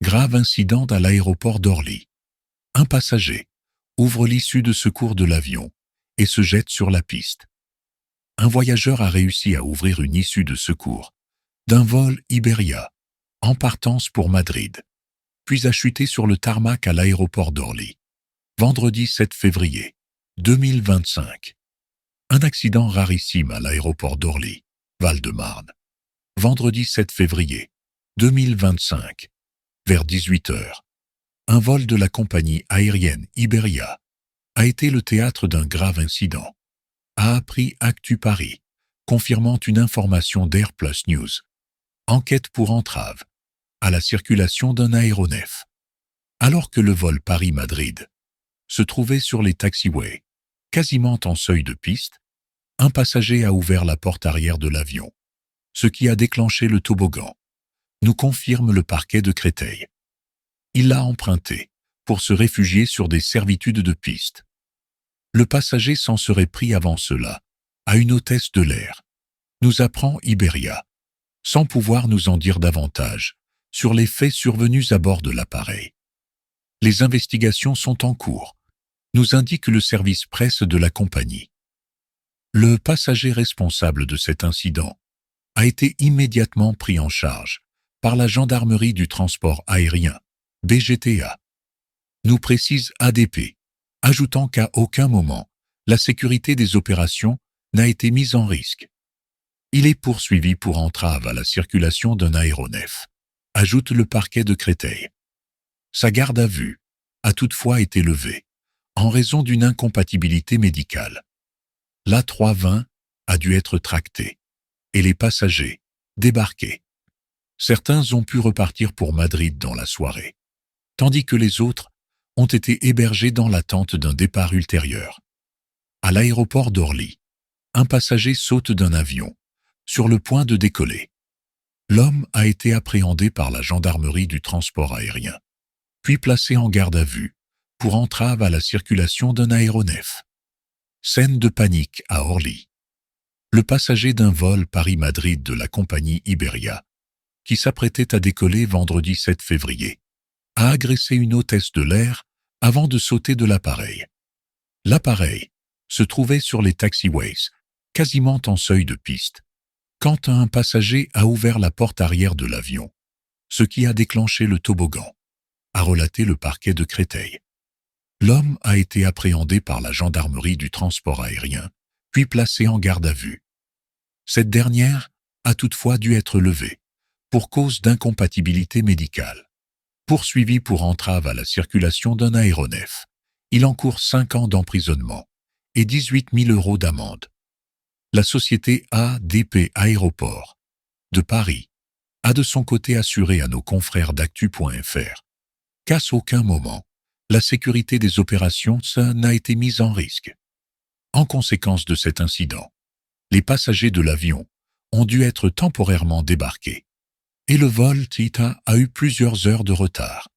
Grave incident à l'aéroport d'Orly. Un passager ouvre l'issue de secours de l'avion et se jette sur la piste. Un voyageur a réussi à ouvrir une issue de secours d'un vol Iberia en partance pour Madrid, puis a chuté sur le tarmac à l'aéroport d'Orly. Vendredi 7 février 2025. Un accident rarissime à l'aéroport d'Orly, Val-de-Marne. Vendredi 7 février 2025. Vers 18 heures. Un vol de la compagnie aérienne Iberia a été le théâtre d'un grave incident, a appris Actu Paris, confirmant une information d'Air Plus News. Enquête pour entrave à la circulation d'un aéronef. Alors que le vol Paris-Madrid se trouvait sur les taxiways, quasiment en seuil de piste, un passager a ouvert la porte arrière de l'avion, ce qui a déclenché le toboggan, nous confirme le parquet de Créteil. Il l'a emprunté pour se réfugier sur des servitudes de piste. Le passager s'en serait pris avant cela à une hôtesse de l'air, nous apprend Iberia, sans pouvoir nous en dire davantage sur les faits survenus à bord de l'appareil. Les investigations sont en cours, nous indique le service presse de la compagnie. Le passager responsable de cet incident a été immédiatement pris en charge par la gendarmerie du transport aérien, BGTA, nous précise ADP, ajoutant qu'à aucun moment, la sécurité des opérations n'a été mise en risque. Il est poursuivi pour entrave à la circulation d'un aéronef, ajoute le parquet de Créteil. Sa garde à vue a toutefois été levée, en raison d'une incompatibilité médicale. L'A320 a dû être tracté, et les passagers débarqués. Certains ont pu repartir pour Madrid dans la soirée, tandis que les autres ont été hébergés dans l'attente d'un départ ultérieur. À l'aéroport d'Orly, un passager saute d'un avion, sur le point de décoller. L'homme a été appréhendé par la gendarmerie du transport aérien, puis placé en garde à vue pour entrave à la circulation d'un aéronef. Scène de panique à Orly. Le passager d'un vol Paris-Madrid de la compagnie Iberia, qui s'apprêtait à décoller vendredi 7 février, a agressé une hôtesse de l'air avant de sauter de l'appareil. L'appareil se trouvait sur les taxiways, quasiment en seuil de piste, quand un passager a ouvert la porte arrière de l'avion, ce qui a déclenché le toboggan, a relaté le parquet de Créteil. L'homme a été appréhendé par la gendarmerie du transport aérien, puis placé en garde à vue. Cette dernière a toutefois dû être levée, pour cause d'incompatibilité médicale. Poursuivi pour entrave à la circulation d'un aéronef, il encourt 5 ans d'emprisonnement et 18 000 € d'amende. La société ADP Aéroport de Paris a de son côté assuré à nos confrères d'actu.fr qu'à aucun moment, la sécurité des opérations n'a été mise en risque. En conséquence de cet incident, les passagers de l'avion ont dû être temporairement débarqués, et le vol TITA a eu plusieurs heures de retard.